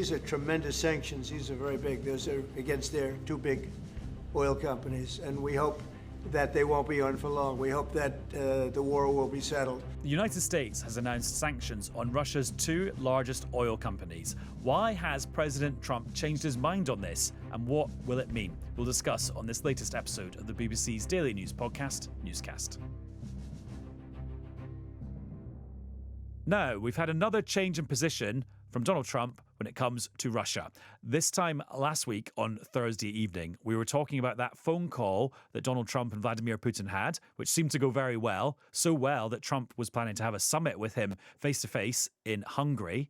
these are tremendous sanctions. These are very big. Those are against their two big oil companies, and we hope that they won't be on for long. We hope that the war will be settled. The United States has announced sanctions on Russia's two largest oil companies. Why has President Trump changed his mind on this, and what will it mean? We'll discuss on this latest episode of the BBC's daily news podcast, Newscast. Now, we've had another change in position from Donald Trump when it comes to Russia. This time last week on Thursday evening, we were talking about that phone call that Donald Trump and Vladimir Putin had, which seemed to go very well, so well that Trump was planning to have a summit with him face-to-face in Hungary.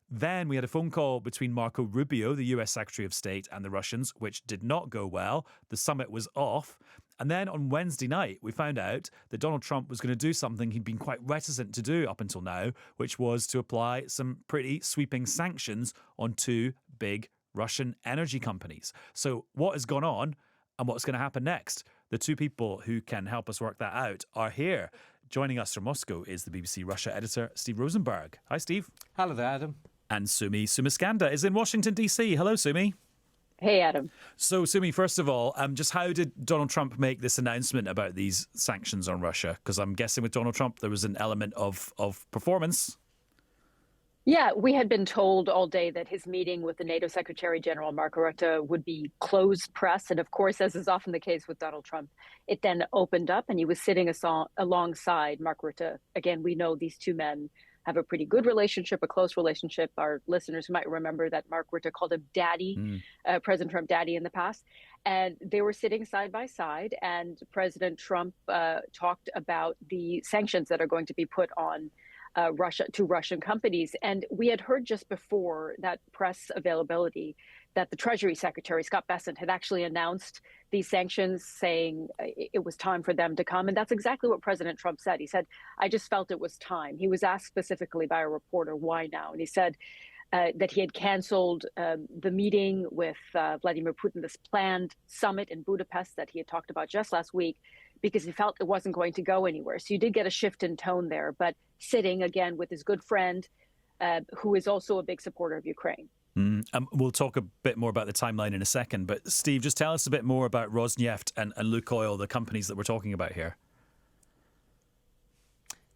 Then we had a phone call between Marco Rubio, the US Secretary of State, and the Russians, which did not go well. The summit was off. And then on Wednesday night, we found out that Donald Trump was going to do something he'd been quite reticent to do up until now, which was to apply some pretty sweeping sanctions on two big Russian energy companies. So what has gone on and what's going to happen next? The two people who can help us work that out are here. Joining us from Moscow is the BBC Russia editor, Steve Rosenberg. Hi, Steve. Hello there, Adam. And Sumi Somaskanda is in Washington, D.C. Hello, Sumi. Hey, Adam. So, Sumi, first of all, just how did Donald Trump make this announcement about these sanctions on Russia? Because I'm guessing with Donald Trump, there was an element of performance. Yeah, we had been told all day that his meeting with the NATO Secretary General Mark Rutte would be closed press. And of course, as is often the case with Donald Trump, it then opened up and he was sitting alongside Mark Rutte. Again, we know these two men have a pretty good relationship, a close relationship. Our listeners might remember that Mark Rutte called him Daddy, President Trump Daddy in the past. And they were sitting side by side, and President Trump talked about the sanctions that are going to be put on Russia to Russian companies. And we had heard just before that press availability that the Treasury Secretary, Scott Bessent, had actually announced these sanctions, saying it was time for them to come. And that's exactly what President Trump said. He said, I just felt it was time. He was asked specifically by a reporter, why now? And he said that he had canceled the meeting with Vladimir Putin, this planned summit in Budapest that he had talked about just last week, because he felt it wasn't going to go anywhere. So you did get a shift in tone there, but sitting again with his good friend, who is also a big supporter of Ukraine. We'll talk a bit more about the timeline in a second, but Steve, just tell us a bit more about Rosneft and Lukoil, the companies that we're talking about here.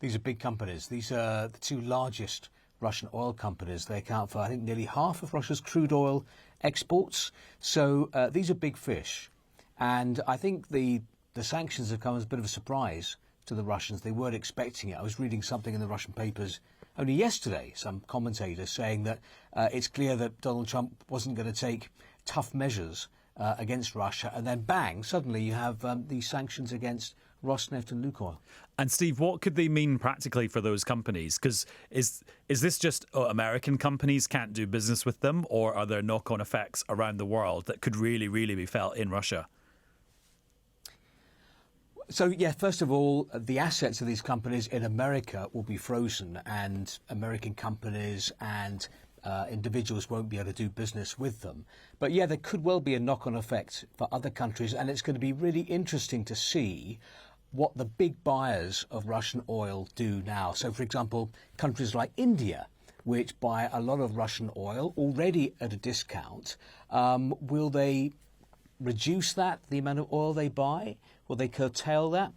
These are big companies. These are the two largest Russian oil companies. They account for, I think, nearly half of Russia's crude oil exports. So these are big fish. And I think the sanctions have come as a bit of a surprise to the Russians. They weren't expecting it. I was reading something in the Russian papers only yesterday, some commentators saying that it's clear that Donald Trump wasn't going to take tough measures against Russia. And then bang, suddenly you have these sanctions against Rosneft and Lukoil. And Steve, what could they mean practically for those companies? Because is this just American companies can't do business with them, or are there knock-on effects around the world that could really, really be felt in Russia? So, yeah, first of all, the assets of these companies in America will be frozen, and American companies and individuals won't be able to do business with them. But, yeah, there could well be a knock-on effect for other countries, and it's going to be really interesting to see what the big buyers of Russian oil do now. So, for example, countries like India, which buy a lot of Russian oil already at a discount, will they reduce the amount of oil they buy? Will they curtail that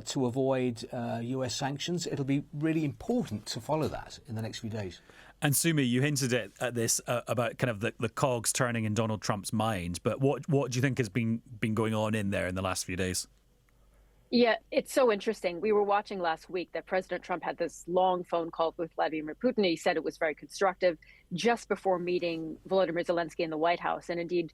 to avoid US sanctions? It'll be really important to follow that in the next few days. And Sumi, you hinted at this about kind of the cogs turning in Donald Trump's mind. But what do you think has been going on in there in the last few days? Yeah, it's so interesting. We were watching last week that President Trump had this long phone call with Vladimir Putin. He said it was very constructive just before meeting Volodymyr Zelensky in the White House. And indeed,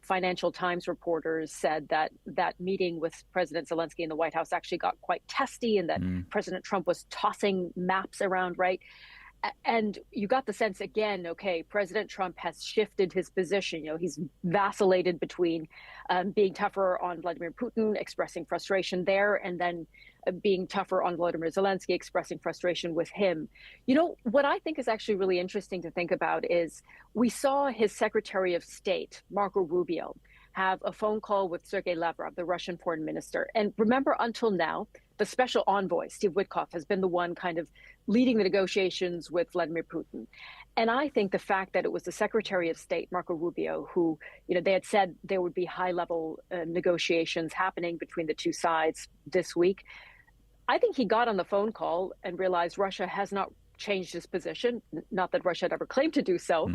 Financial Times reporters said that that meeting with President Zelensky in the White House actually got quite testy, and that President Trump was tossing maps around, right? And you got the sense again, okay, President Trump has shifted his position. He's vacillated between being tougher on Vladimir Putin, expressing frustration there, and then being tougher on Volodymyr Zelensky, expressing frustration with him. What I think is actually really interesting to think about is we saw his Secretary of State, Marco Rubio, have a phone call with Sergei Lavrov, the Russian foreign minister. And remember, until now, the special envoy, Steve Witkoff, has been the one kind of leading the negotiations with Vladimir Putin. And I think the fact that it was the Secretary of State, Marco Rubio, who, they had said there would be high-level negotiations happening between the two sides this week. I think he got on the phone call and realized Russia has not changed its position, not that Russia had ever claimed to do so,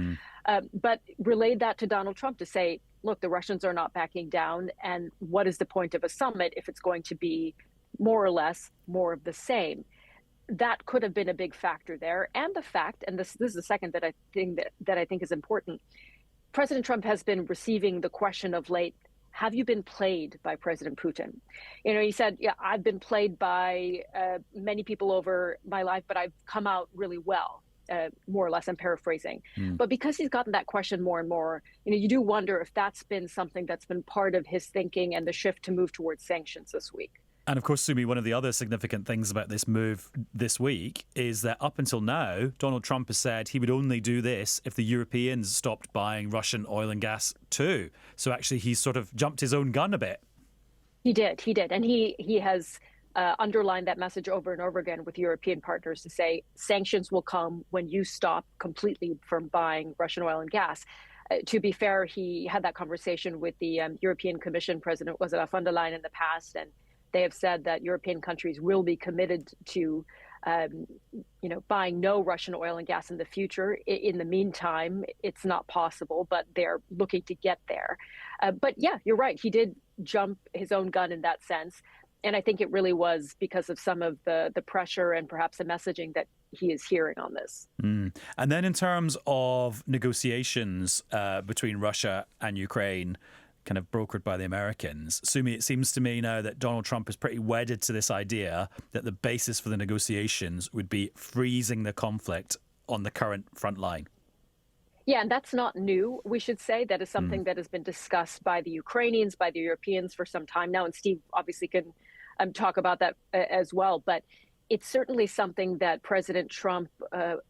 but relayed that to Donald Trump to say, look, the Russians are not backing down. And what is the point of a summit if it's going to be more or less more of the same? That could have been a big factor there. And the fact, and this is the second that I think is important, President Trump has been receiving the question of late, have you been played by President Putin? He said, yeah, I've been played by many people over my life, but I've come out really well, more or less. I'm paraphrasing. But because he's gotten that question more and more, you do wonder if that's been something that's been part of his thinking and the shift to move towards sanctions this week. And of course, Sumi, one of the other significant things about this move this week is that up until now, Donald Trump has said he would only do this if the Europeans stopped buying Russian oil and gas too. So actually, he's sort of jumped his own gun a bit. He did. And he has underlined that message over and over again with European partners to say sanctions will come when you stop completely from buying Russian oil and gas. To be fair, he had that conversation with the European Commission President Ursula von der Leyen in the past, and they have said that European countries will be committed to, buying no Russian oil and gas in the future. In the meantime, it's not possible, but they're looking to get there. But yeah, you're right. He did jump his own gun in that sense. And I think it really was because of some of the pressure and perhaps the messaging that he is hearing on this. And then in terms of negotiations between Russia and Ukraine, kind of brokered by the Americans. Sumi, it seems to me now that Donald Trump is pretty wedded to this idea that the basis for the negotiations would be freezing the conflict on the current front line. Yeah, and that's not new, we should say. That is something that has been discussed by the Ukrainians, by the Europeans for some time now. And Steve obviously can talk about that as well. But it's certainly something that President Trump,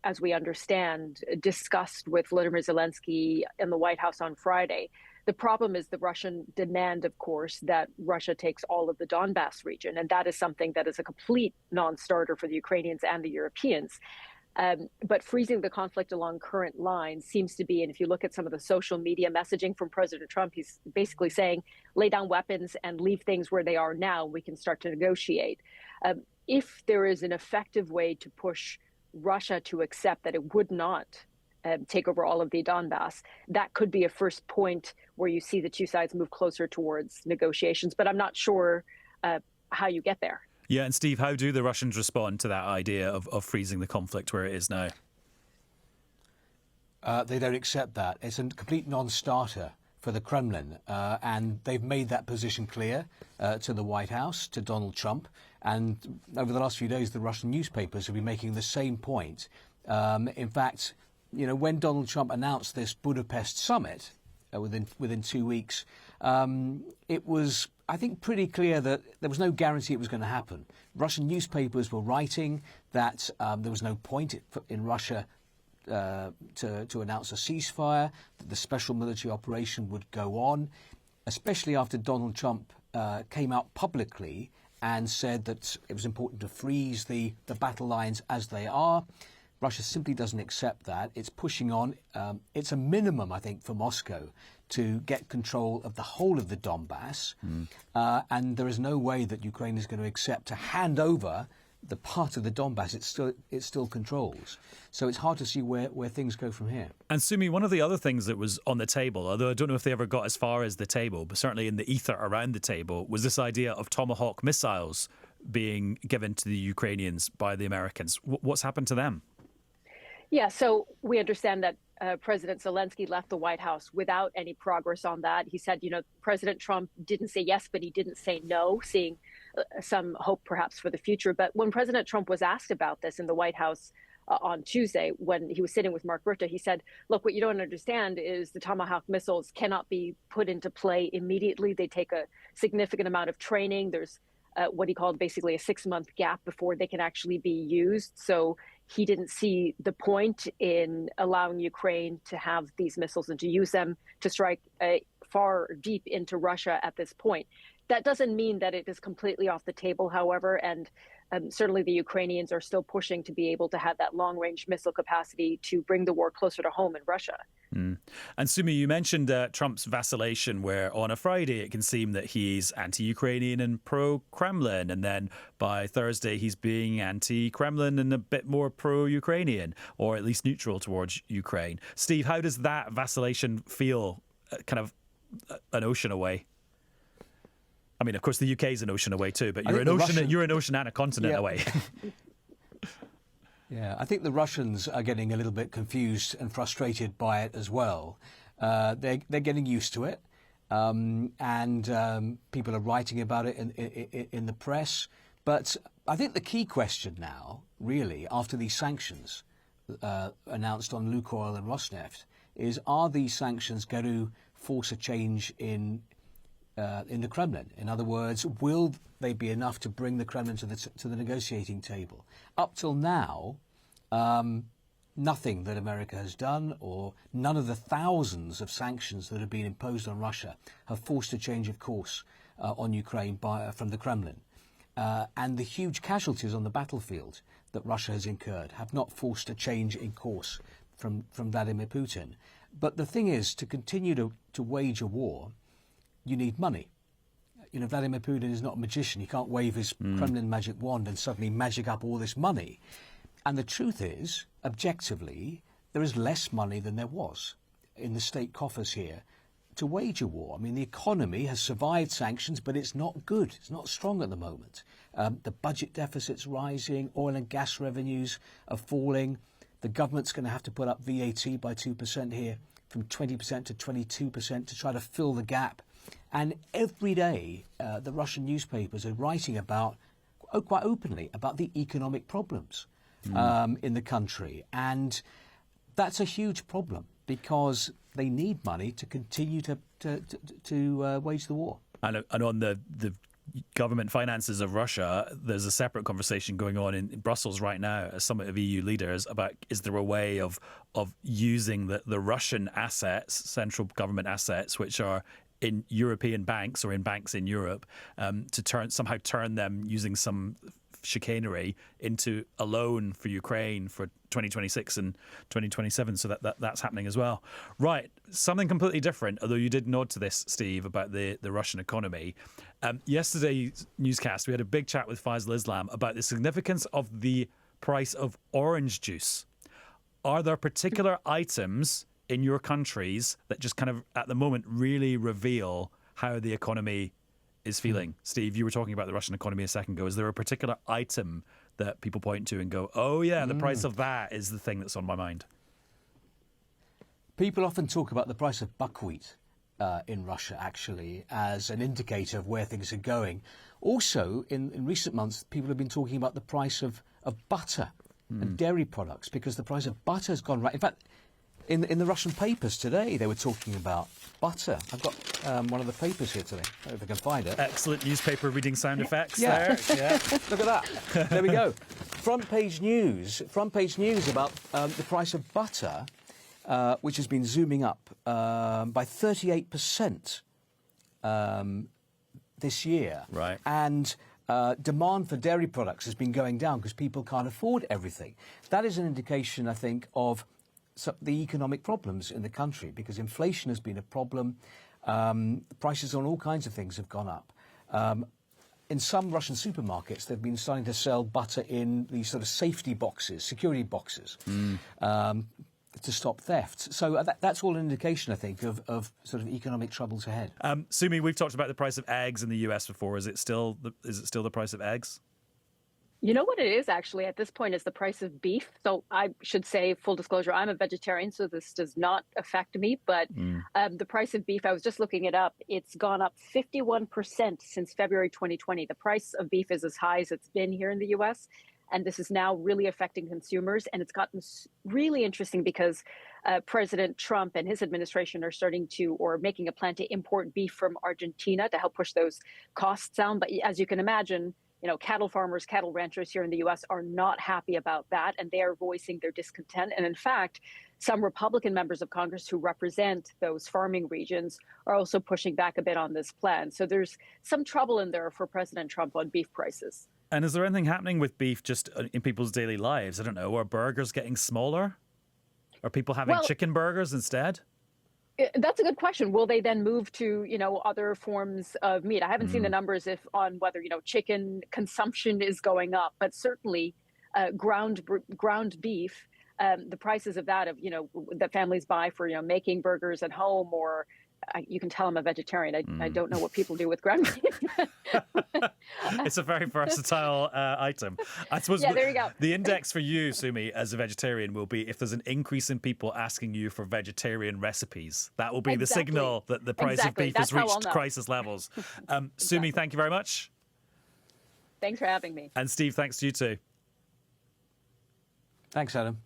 as we understand, discussed with Volodymyr Zelensky in the White House on Friday. The problem is the Russian demand, of course, that Russia takes all of the Donbass region. And that is something that is a complete non-starter for the Ukrainians and the Europeans. But freezing the conflict along current lines seems to be, and if you look at some of the social media messaging from President Trump, he's basically saying, lay down weapons and leave things where they are now. We can start to negotiate. If there is an effective way to push Russia to accept that it would not take over all of the Donbass, that could be a first point where you see the two sides move closer towards negotiations. But I'm not sure how you get there. Yeah, and Steve, how do the Russians respond to that idea of freezing the conflict where it is now? They don't accept that. It's a complete non-starter for the Kremlin, and they've made that position clear to the White House, to Donald Trump. And over the last few days, the Russian newspapers have been making the same point. In fact, when Donald Trump announced this Budapest summit within 2 weeks, it was, I think, pretty clear that there was no guarantee it was going to happen. Russian newspapers were writing that there was no point in Russia to announce a ceasefire, that the special military operation would go on, especially after Donald Trump came out publicly and said that it was important to freeze the battle lines as they are. Russia simply doesn't accept that. It's pushing on. It's a minimum, I think, for Moscow to get control of the whole of the Donbass. And there is no way that Ukraine is going to accept to hand over the part of the Donbass it still controls. So it's hard to see where things go from here. And Sumi, one of the other things that was on the table, although I don't know if they ever got as far as the table, but certainly in the ether around the table, was this idea of Tomahawk missiles being given to the Ukrainians by the Americans. What's happened to them? Yeah, so we understand that President Zelensky left the White House without any progress on that. He said, President Trump didn't say yes, but he didn't say no, seeing some hope perhaps for the future. But when President Trump was asked about this in the White House on Tuesday, when he was sitting with Mark Rutte, he said, look, what you don't understand is the Tomahawk missiles cannot be put into play immediately. They take a significant amount of training. There's what he called basically a 6-month gap before they can actually be used. So he didn't see the point in allowing Ukraine to have these missiles and to use them to strike far deep into Russia at this point. That doesn't mean that it is completely off the table, however, and certainly the Ukrainians are still pushing to be able to have that long-range missile capacity to bring the war closer to home in Russia. And Sumi, you mentioned Trump's vacillation, where on a Friday it can seem that he's anti-Ukrainian and pro-Kremlin, and then by Thursday he's being anti-Kremlin and a bit more pro-Ukrainian, or at least neutral towards Ukraine. Steve, how does that vacillation feel kind of an ocean away? I mean, of course, the UK is an ocean away too, but you're an ocean and a continent away. Yeah, I think the Russians are getting a little bit confused and frustrated by it as well. They're getting used to it, and people are writing about it in the press. But I think the key question now, really, after these sanctions announced on Lukoil and Rosneft, is: are these sanctions going to force a change in the Kremlin? In other words, will they be enough to bring the Kremlin to the negotiating table? Up till now, nothing that America has done, or none of the thousands of sanctions that have been imposed on Russia, have forced a change of course on Ukraine from the Kremlin. And the huge casualties on the battlefield that Russia has incurred have not forced a change in course from Vladimir Putin. But the thing is, to continue to wage a war, you need money. You know, Vladimir Putin is not a magician. He can't wave his Kremlin magic wand and suddenly magic up all this money. And the truth is, objectively, there is less money than there was in the state coffers here to wage a war. I mean, the economy has survived sanctions, but it's not good. It's not strong at the moment. The budget deficit's rising. Oil and gas revenues are falling. The government's going to have to put up VAT by 2% here, from 20% to 22%, to try to fill the gap. And every day, the Russian newspapers are writing about, quite openly, about the economic problems in the country. And that's a huge problem, because they need money to continue to wage the war. And on the government finances of Russia, there's a separate conversation going on in Brussels right now, a summit of EU leaders, about is there a way of using the Russian assets, central government assets, which are in European banks or in banks in Europe, to somehow turn them, using some chicanery, into a loan for Ukraine for 2026 and 2027. So that's happening as well. Right, something completely different, although you did nod to this, Steve, about the Russian economy. Yesterday's newscast, we had a big chat with Faisal Islam about the significance of the price of orange juice. Are there particular items in your countries that just kind of, at the moment, really reveal how the economy is feeling? Steve, you were talking about the Russian economy a second ago. Is there a particular item that people point to and go, oh yeah, the price of that is the thing that's on my mind? People often talk about the price of buckwheat in Russia, actually, as an indicator of where things are going. Also, in recent months, people have been talking about the price of butter and dairy products, because the price of butter has gone right. In fact, in the Russian papers today, they were talking about butter. I've got one of the papers here today. I don't know if I can find it. Excellent newspaper reading sound effects there. Yeah. Look at that. There we go. Front page news about the price of butter, which has been zooming up by 38% this year. Right. And demand for dairy products has been going down because people can't afford everything. That is an indication, I think, of the economic problems in the country, because inflation has been a problem. Prices on all kinds of things have gone up. In some Russian supermarkets, they've been starting to sell butter in these sort of safety boxes, security boxes, to stop theft. So that's all an indication, I think, of sort of economic troubles ahead. Sumi, we've talked about the price of eggs in the US before. Is it still the price of eggs? You know what it is, actually, at this point, is the price of beef. So I should say, full disclosure, I'm a vegetarian, so this does not affect me. But the price of beef, I was just looking it up, it's gone up 51% since February 2020. The price of beef is as high as it's been here in the U.S., and this is now really affecting consumers. And it's gotten really interesting because President Trump and his administration are starting to, or making a plan to, import beef from Argentina to help push those costs down. But as you can imagine, cattle farmers, cattle ranchers here in the U.S. are not happy about that, and they are voicing their discontent. And in fact, some Republican members of Congress who represent those farming regions are also pushing back a bit on this plan. So there's some trouble in there for President Trump on beef prices. And is there anything happening with beef just in people's daily lives? I don't know. Are burgers getting smaller? Are people having chicken burgers instead? That's a good question. Will they then move to, other forms of meat? I haven't seen the numbers on whether, chicken consumption is going up, but certainly ground beef, the prices of that, that families buy for, making burgers at home, or you can tell I'm a vegetarian. I don't know what people do with ground beef. It's a very versatile item. I suppose there you go. The index for you, Sumi, as a vegetarian will be if there's an increase in people asking you for vegetarian recipes. That will be the signal that the price of beef has reached crisis levels. Sumi, thank you very much. Thanks for having me. And Steve, thanks to you too. Thanks, Adam.